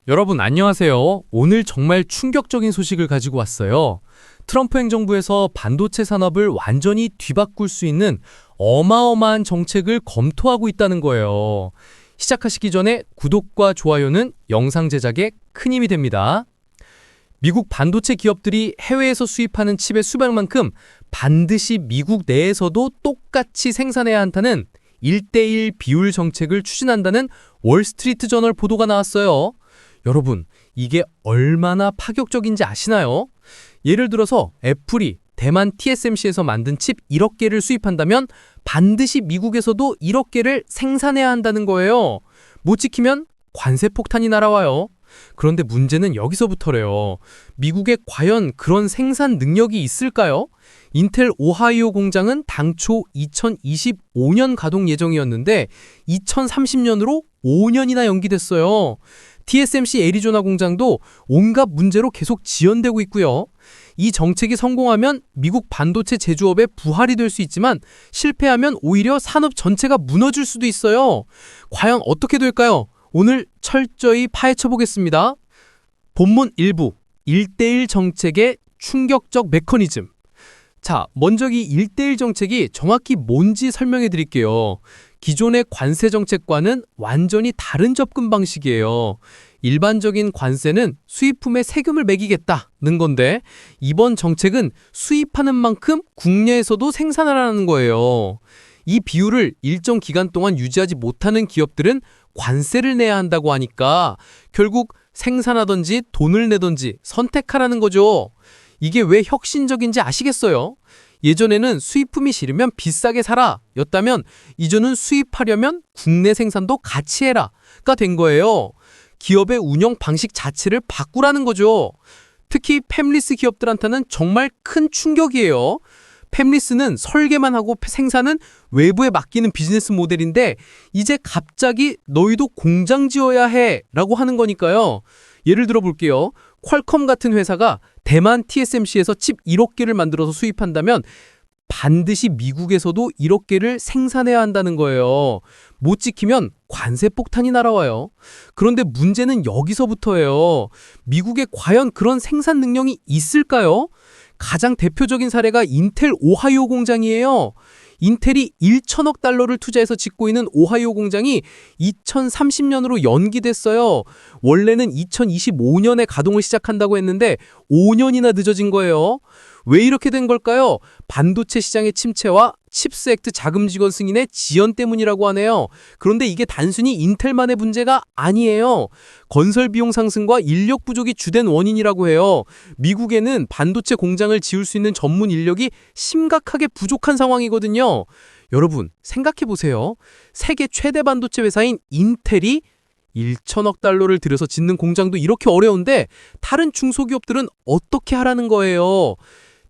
여러분 안녕하세요. 오늘 정말 충격적인 소식을 가지고 왔어요. 트럼프 행정부에서 반도체 산업을 완전히 뒤바꿀 수 있는 어마어마한 정책을 검토하고 있다는 거예요. 시작하시기 전에 구독과 좋아요는 영상 제작에 큰 힘이 됩니다. 미국 반도체 기업들이 해외에서 수입하는 칩의 수량만큼 반드시 미국 내에서도 똑같이 생산해야 한다는 1대1 비율 정책을 추진한다는 월스트리트 저널 보도가 나왔어요. 여러분, 이게 얼마나 파격적인지 아시나요? 예를 들어서 애플이 대만 TSMC에서 만든 칩 1억 개를 수입한다면 반드시 미국에서도 1억 개를 생산해야 한다는 거예요. 못 지키면 관세 폭탄이 날아와요. 그런데 문제는 여기서부터래요. 미국에 과연 그런 생산 능력이 있을까요? 인텔 오하이오 공장은 당초 2025년 가동 예정이었는데 2030년으로 5년이나 연기됐어요. TSMC 애리조나 공장도 온갖 문제로 계속 지연되고 있고요. 이 정책이 성공하면 미국 반도체 제조업의 부활이 될 수 있지만 실패하면 오히려 산업 전체가 무너질 수도 있어요. 과연 어떻게 될까요? 오늘 철저히 파헤쳐 보겠습니다. 본문 1부, 1대1 정책의 충격적 메커니즘. 자, 먼저 이 1대1 정책이 정확히 뭔지 설명해 드릴게요. 기존의 관세 정책과는 완전히 다른 접근 방식이에요. 일반적인 관세는 수입품에 세금을 매기겠다는 건데 이번 정책은 수입하는 만큼 국내에서도 생산하라는 거예요. 이 비율을 일정 기간 동안 유지하지 못하는 기업들은 관세를 내야 한다고 하니까 결국 생산하든지 돈을 내든지 선택하라는 거죠. 이게 왜 혁신적인지 아시겠어요? 예전에는 수입품이 싫으면 비싸게 사라 였다면 이제는 수입하려면 국내 생산도 같이 해라가 된 거예요. 기업의 운영 방식 자체를 바꾸라는 거죠. 특히 팹리스 기업들한테는 정말 큰 충격이에요. 팹리스는 설계만 하고 생산은 외부에 맡기는 비즈니스 모델인데 이제 갑자기 너희도 공장 지어야 해 라고 하는 거니까요. 예를 들어 볼게요. 퀄컴 같은 회사가 대만 TSMC에서 칩 1억 개를 만들어서 수입한다면 반드시 미국에서도 1억 개를 생산해야 한다는 거예요. 못 지키면 관세 폭탄이 날아와요. 그런데 문제는 여기서부터예요. 미국에 과연 그런 생산 능력이 있을까요? 가장 대표적인 사례가 인텔 오하이오 공장이에요. 인텔이 1천억 달러를 투자해서 짓고 있는 오하이오 공장이 2030년으로 연기됐어요. 원래는 2025년에 가동을 시작한다고 했는데 5년이나 늦어진 거예요. 왜 이렇게 된 걸까요? 반도체 시장의 침체와 칩스 액트 자금 지원 승인의 지연 때문이라고 하네요. 그런데 이게 단순히 인텔만의 문제가 아니에요. 건설 비용 상승과 인력 부족이 주된 원인이라고 해요. 미국에는 반도체 공장을 지을 수 있는 전문 인력이 심각하게 부족한 상황이거든요. 여러분, 생각해 보세요. 세계 최대 반도체 회사인 인텔이 1천억 달러를 들여서 짓는 공장도 이렇게 어려운데 다른 중소기업들은 어떻게 하라는 거예요?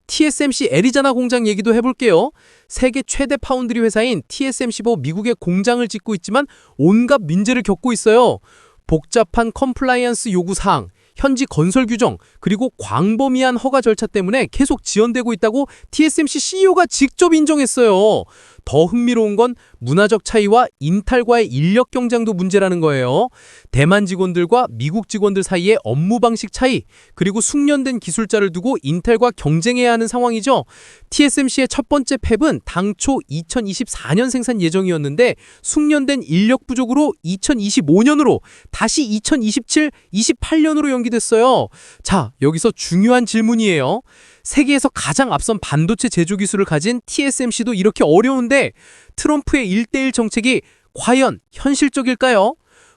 TSMC 애리조나 공장 얘기도 해볼게요. 세계 최대 파운드리 회사인 TSMC도 미국에 공장을 짓고 있지만 온갖 민재를 겪고 있어요. 복잡한 컴플라이언스 요구사항, 현지 건설 규정, 그리고 광범위한 허가 절차 때문에 계속 지연되고 있다고 TSMC CEO가 직접 인정했어요. 더 흥미로운 건 문화적 차이와 인텔과의 인력 경쟁도 문제라는 거예요. 대만 직원들과 미국 직원들 사이의 업무 방식 차이, 그리고 숙련된 기술자를 두고 인텔과 경쟁해야 하는 상황이죠. TSMC의 첫 번째 팹은 당초 2024년 생산 예정이었는데 숙련된 인력 부족으로 2025년으로 다시 2027, 28년으로 연기됐어요. 자, 여기서 중요한 질문이에요. 세계에서 가장 앞선 반도체 제조 기술을 가진 TSMC도 이렇게 어려운데 트럼프의 1대1 정책이 과연 현실적일까요?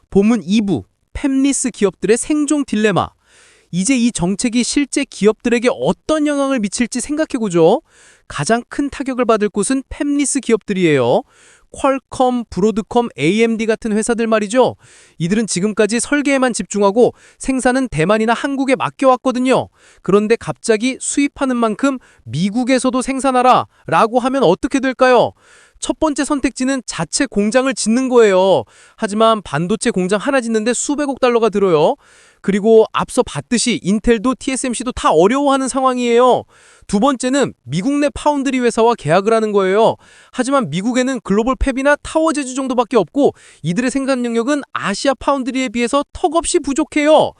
본문 2부, 팹리스 기업들의 생존 딜레마. 이제 이 정책이 실제 기업들에게 어떤 영향을 미칠지 생각해보죠. 가장 큰 타격을 받을 곳은 팹리스 기업들이에요. 퀄컴, 브로드컴, AMD 같은 회사들 말이죠. 이들은 지금까지 설계에만 집중하고 생산은 대만이나 한국에 맡겨왔거든요. 그런데 갑자기 수입하는 만큼 미국에서도 생산하라 라고 하면 어떻게 될까요? 첫 번째 선택지는 자체 공장을 짓는 거예요. 하지만 반도체 공장 하나 짓는데 수백억 달러가 들어요. 그리고 앞서 봤듯이 인텔도 TSMC도 다 어려워하는 상황이에요. 두 번째는 미국 내 파운드리 회사와 계약을 하는 거예요. 하지만 미국에는 글로벌 팹이나 타워 제조 정도밖에 없고 이들의 생산 능력은 아시아 파운드리에 비해서 턱없이 부족해요.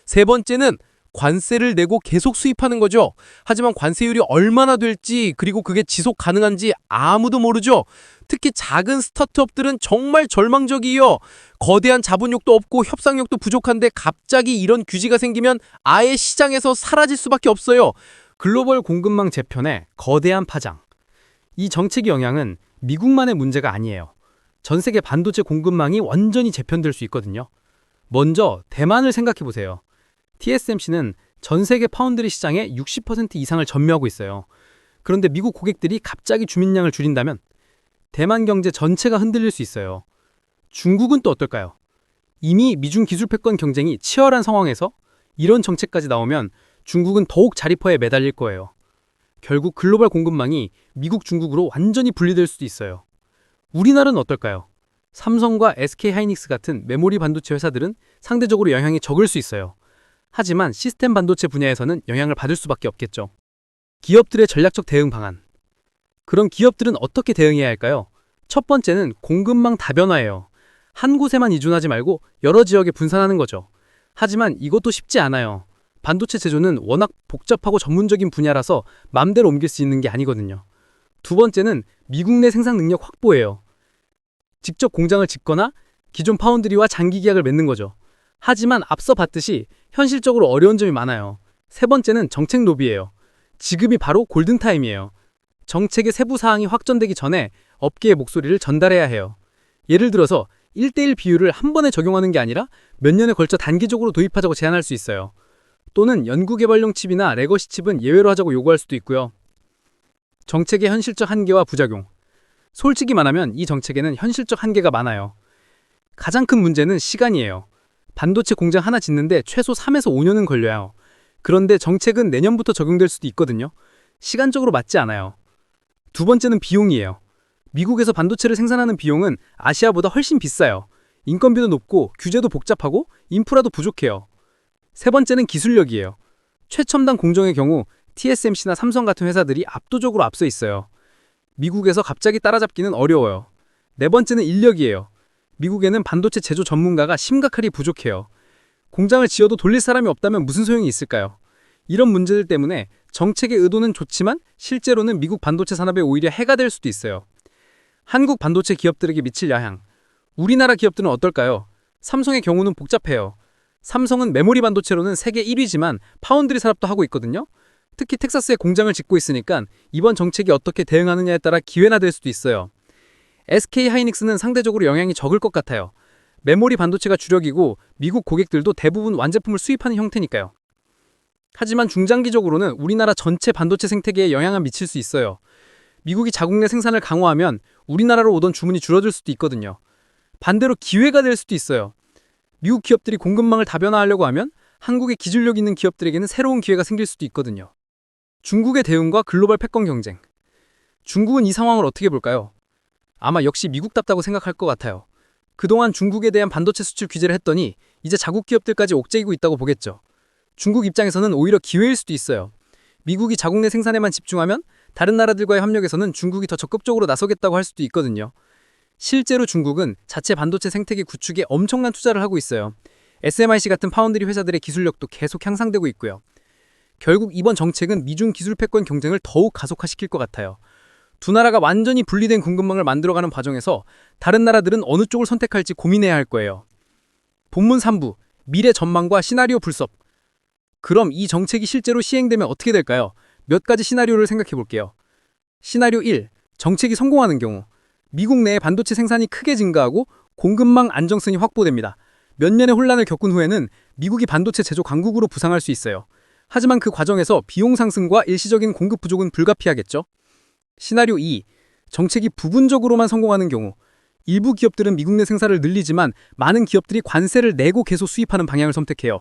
세 번째는 관세를 내고 계속 수입하는 거죠. 하지만 관세율이 얼마나 될지 그리고 그게 지속 가능한지 아무도 모르죠. 특히 작은 스타트업들은 정말 절망적이에요. 거대한 자본력도 없고 협상력도 부족한데 갑자기 이런 규제가 생기면 아예 시장에서 사라질 수밖에 없어요. 글로벌 공급망 재편의 거대한 파장. 이 정책의 영향은 미국만의 문제가 아니에요. 전 세계 반도체 공급망이 완전히 재편될 수 있거든요. 먼저 대만을 생각해 보세요. TSMC는 전 세계 파운드리 시장의 60% 이상을 점유하고 있어요. 그런데 미국 고객들이 갑자기 주민량을 줄인다면 대만 경제 전체가 흔들릴 수 있어요. 중국은 또 어떨까요? 이미 미중 기술 패권 경쟁이 치열한 상황에서 이런 정책까지 나오면 중국은 더욱 자리퍼에 매달릴 거예요. 결국 글로벌 공급망이 미국, 중국으로 완전히 분리될 수도 있어요. 우리나라는 어떨까요? 삼성과 SK하이닉스 같은 메모리 반도체 회사들은 상대적으로 영향이 적을 수 있어요. 하지만 시스템 반도체 분야에서는 영향을 받을 수밖에 없겠죠. 기업들의 전략적 대응 방안. 그럼 기업들은 어떻게 대응해야 할까요? 첫 번째는 공급망 다변화예요. 한 곳에만 의존하지 말고 여러 지역에 분산하는 거죠. 하지만 이것도 쉽지 않아요. 반도체 제조는 워낙 복잡하고 전문적인 분야라서 맘대로 옮길 수 있는 게 아니거든요. 두 번째는 미국 내 생산 능력 확보예요. 직접 공장을 짓거나 기존 파운드리와 장기 계약을 맺는 거죠. 하지만 앞서 봤듯이 현실적으로 어려운 점이 많아요. 세 번째는 정책 로비예요. 지금이 바로 골든타임이에요. 정책의 세부 사항이 확정되기 전에 업계의 목소리를 전달해야 해요. 예를 들어서 1대1 비율을 한 번에 적용하는 게 아니라 몇 년에 걸쳐 단기적으로 도입하자고 제안할 수 있어요. 또는 연구개발용 칩이나 레거시 칩은 예외로 하자고 요구할 수도 있고요. 정책의 현실적 한계와 부작용. 솔직히 말하면 이 정책에는 현실적 한계가 많아요. 가장 큰 문제는 시간이에요. 반도체 공장 하나 짓는데 최소 3에서 5년은 걸려요. 그런데 정책은 내년부터 적용될 수도 있거든요. 시간적으로 맞지 않아요. 두 번째는 비용이에요. 미국에서 반도체를 생산하는 비용은 아시아보다 훨씬 비싸요. 인건비도 높고 규제도 복잡하고 인프라도 부족해요. 세 번째는 기술력이에요. 최첨단 공정의 경우 TSMC나 삼성 같은 회사들이 압도적으로 앞서 있어요. 미국에서 갑자기 따라잡기는 어려워요. 네 번째는 인력이에요. 미국에는 반도체 제조 전문가가 심각하게 부족해요. 공장을 지어도 돌릴 사람이 없다면 무슨 소용이 있을까요? 이런 문제들 때문에 정책의 의도는 좋지만 실제로는 미국 반도체 산업에 오히려 해가 될 수도 있어요. 한국 반도체 기업들에게 미칠 영향. 우리나라 기업들은 어떨까요? 삼성의 경우는 복잡해요. 삼성은 메모리 반도체로는 세계 1위지만 파운드리 산업도 하고 있거든요. 특히 텍사스에 공장을 짓고 있으니까 이번 정책이 어떻게 대응하느냐에 따라 기회나 될 수도 있어요. SK하이닉스는 상대적으로 영향이 적을 것 같아요. 메모리 반도체가 주력이고 미국 고객들도 대부분 완제품을 수입하는 형태니까요. 하지만 중장기적으로는 우리나라 전체 반도체 생태계에 영향을 미칠 수 있어요. 미국이 자국 내 생산을 강화하면 우리나라로 오던 주문이 줄어들 수도 있거든요. 반대로 기회가 될 수도 있어요. 미국 기업들이 공급망을 다변화하려고 하면 한국의 기술력 있는 기업들에게는 새로운 기회가 생길 수도 있거든요. 중국의 대응과 글로벌 패권 경쟁. 중국은 이 상황을 어떻게 볼까요? 아마 역시 미국답다고 생각할 것 같아요. 그동안 중국에 대한 반도체 수출 규제를 했더니 이제 자국 기업들까지 옥죄이고 있다고 보겠죠. 중국 입장에서는 오히려 기회일 수도 있어요. 미국이 자국 내 생산에만 집중하면 다른 나라들과의 협력에서는 중국이 더 적극적으로 나서겠다고 할 수도 있거든요. 실제로 중국은 자체 반도체 생태계 구축에 엄청난 투자를 하고 있어요. SMIC 같은 파운드리 회사들의 기술력도 계속 향상되고 있고요. 결국 이번 정책은 미중 기술 패권 경쟁을 더욱 가속화시킬 것 같아요. 두 나라가 완전히 분리된 공급망을 만들어가는 과정에서 다른 나라들은 어느 쪽을 선택할지 고민해야 할 거예요. 본문 3부, 미래 전망과 시나리오 분석. 그럼 이 정책이 실제로 시행되면 어떻게 될까요? 몇 가지 시나리오를 생각해 볼게요. 시나리오 1, 정책이 성공하는 경우 미국 내의 반도체 생산이 크게 증가하고 공급망 안정성이 확보됩니다. 몇 년의 혼란을 겪은 후에는 미국이 반도체 제조 강국으로 부상할 수 있어요. 하지만 그 과정에서 비용 상승과 일시적인 공급 부족은 불가피하겠죠. 시나리오 2, 정책이 부분적으로만 성공하는 경우 일부 기업들은 미국 내 생산을 늘리지만 많은 기업들이 관세를 내고 계속 수입하는 방향을 선택해요.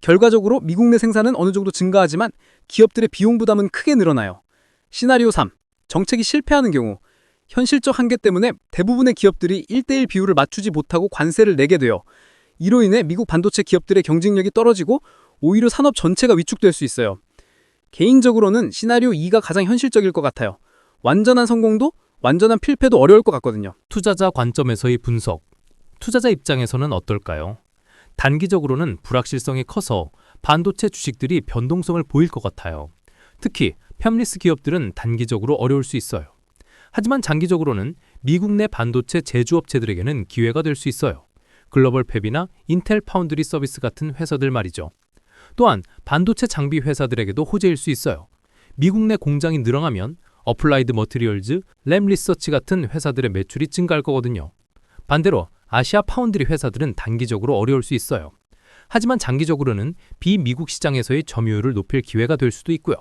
결과적으로 미국 내 생산은 어느 정도 증가하지만 기업들의 비용 부담은 크게 늘어나요. 시나리오 3, 정책이 실패하는 경우 현실적 한계 때문에 대부분의 기업들이 1대1 비율을 맞추지 못하고 관세를 내게 돼요. 이로 인해 미국 반도체 기업들의 경쟁력이 떨어지고 오히려 산업 전체가 위축될 수 있어요. 개인적으로는 시나리오 2가 가장 현실적일 것 같아요. 완전한 성공도 완전한 필패도 어려울 것 같거든요. 투자자 관점에서의 분석. 투자자 입장에서는 어떨까요? 단기적으로는 불확실성이 커서 반도체 주식들이 변동성을 보일 것 같아요. 특히 팹리스 기업들은 단기적으로 어려울 수 있어요. 하지만 장기적으로는 미국 내 반도체 제조업체들에게는 기회가 될 수 있어요. 글로벌 팹이나 인텔 파운드리 서비스 같은 회사들 말이죠. 또한 반도체 장비 회사들에게도 호재일 수 있어요. 미국 내 공장이 늘어나면 어플라이드 머티리얼즈, 램 리서치 같은 회사들의 매출이 증가할 거거든요. 반대로 아시아 파운드리 회사들은 단기적으로 어려울 수 있어요. 하지만 장기적으로는 비미국 시장에서의 점유율을 높일 기회가 될 수도 있고요.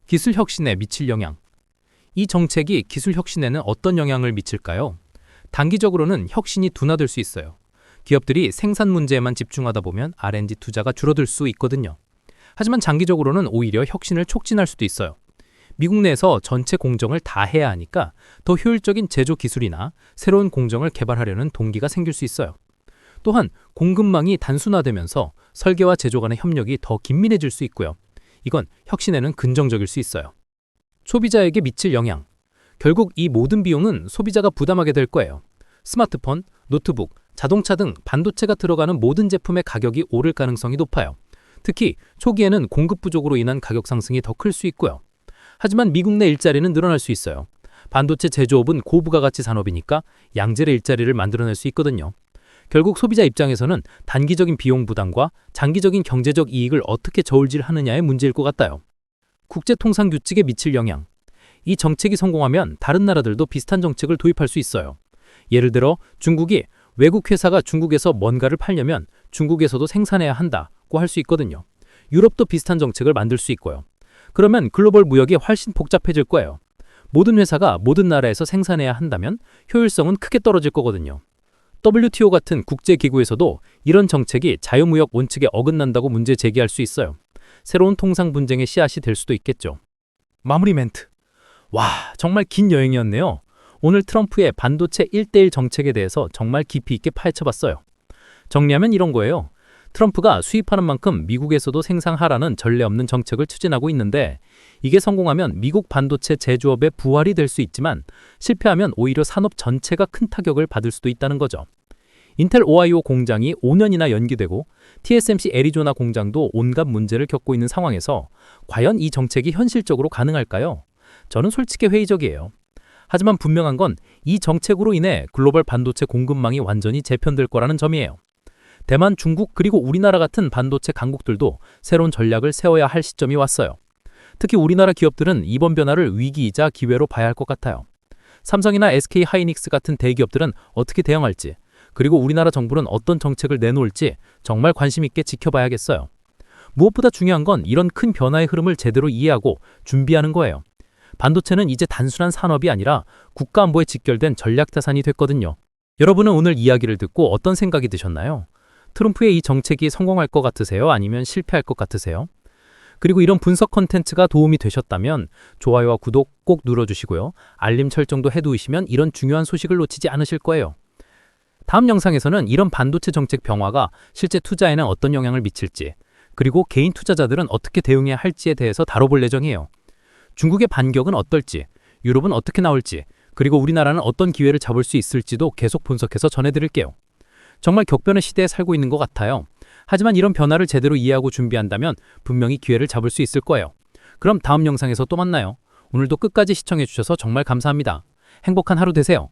기술 혁신에 미칠 영향. 이 정책이 기술 혁신에는 어떤 영향을 미칠까요? 단기적으로는 혁신이 둔화될 수 있어요. 기업들이 생산 문제에만 집중하다 보면 R&D 투자가 줄어들 수 있거든요. 하지만 장기적으로는 오히려 혁신을 촉진할 수도 있어요. 미국 내에서 전체 공정을 다 해야 하니까 더 효율적인 제조 기술이나 새로운 공정을 개발하려는 동기가 생길 수 있어요. 또한 공급망이 단순화되면서 설계와 제조 간의 협력이 더 긴밀해질 수 있고요. 이건 혁신에는 긍정적일 수 있어요. 소비자에게 미칠 영향. 결국 이 모든 비용은 소비자가 부담하게 될 거예요. 스마트폰, 노트북, 자동차 등 반도체가 들어가는 모든 제품의 가격이 오를 가능성이 높아요. 특히 초기에는 공급 부족으로 인한 가격 상승이 더 클 수 있고요. 하지만 미국 내 일자리는 늘어날 수 있어요. 반도체 제조업은 고부가가치 산업이니까 양질의 일자리를 만들어낼 수 있거든요. 결국 소비자 입장에서는 단기적인 비용 부담과 장기적인 경제적 이익을 어떻게 저울질하느냐의 문제일 것 같아요. 국제통상 규칙에 미칠 영향. 이 정책이 성공하면 다른 나라들도 비슷한 정책을 도입할 수 있어요. 예를 들어 중국이 외국 회사가 중국에서 뭔가를 팔려면 중국에서도 생산해야 한다고 할 수 있거든요. 유럽도 비슷한 정책을 만들 수 있고요. 그러면 글로벌 무역이 훨씬 복잡해질 거예요. 모든 회사가 모든 나라에서 생산해야 한다면 효율성은 크게 떨어질 거거든요. WTO 같은 국제기구에서도 이런 정책이 자유무역 원칙에 어긋난다고 문제 제기할 수 있어요. 새로운 통상 분쟁의 씨앗이 될 수도 있겠죠. 마무리 멘트. 와, 정말 긴 여행이었네요. 오늘 트럼프의 반도체 1대1 정책에 대해서 정말 깊이 있게 파헤쳐봤어요. 정리하면 이런 거예요. 트럼프가 수입하는 만큼 미국에서도 생산하라는 전례 없는 정책을 추진하고 있는데 이게 성공하면 미국 반도체 제조업의 부활이 될 수 있지만 실패하면 오히려 산업 전체가 큰 타격을 받을 수도 있다는 거죠. 인텔 오하이오 공장이 5년이나 연기되고 TSMC 애리조나 공장도 온갖 문제를 겪고 있는 상황에서 과연 이 정책이 현실적으로 가능할까요? 저는 솔직히 회의적이에요. 하지만 분명한 건 이 정책으로 인해 글로벌 반도체 공급망이 완전히 재편될 거라는 점이에요. 대만, 중국 그리고 우리나라 같은 반도체 강국들도 새로운 전략을 세워야 할 시점이 왔어요. 특히 우리나라 기업들은 이번 변화를 위기이자 기회로 봐야 할 것 같아요. 삼성이나 SK 하이닉스 같은 대기업들은 어떻게 대응할지, 그리고 우리나라 정부는 어떤 정책을 내놓을지 정말 관심 있게 지켜봐야겠어요. 무엇보다 중요한 건 이런 큰 변화의 흐름을 제대로 이해하고 준비하는 거예요. 반도체는 이제 단순한 산업이 아니라 국가 안보에 직결된 전략 자산이 됐거든요. 여러분은 오늘 이야기를 듣고 어떤 생각이 드셨나요? 트럼프의 이 정책이 성공할 것 같으세요? 아니면 실패할 것 같으세요? 그리고 이런 분석 콘텐츠가 도움이 되셨다면 좋아요와 구독 꼭 눌러주시고요. 알림 설정도 해두시면 이런 중요한 소식을 놓치지 않으실 거예요. 다음 영상에서는 이런 반도체 정책 변화가 실제 투자에는 어떤 영향을 미칠지, 그리고 개인 투자자들은 어떻게 대응해야 할지에 대해서 다뤄볼 예정이에요. 중국의 반격은 어떨지, 유럽은 어떻게 나올지, 그리고 우리나라는 어떤 기회를 잡을 수 있을지도 계속 분석해서 전해드릴게요. 정말 격변의 시대에 살고 있는 것 같아요. 하지만 이런 변화를 제대로 이해하고 준비한다면 분명히 기회를 잡을 수 있을 거예요. 그럼 다음 영상에서 또 만나요. 오늘도 끝까지 시청해주셔서 정말 감사합니다. 행복한 하루 되세요.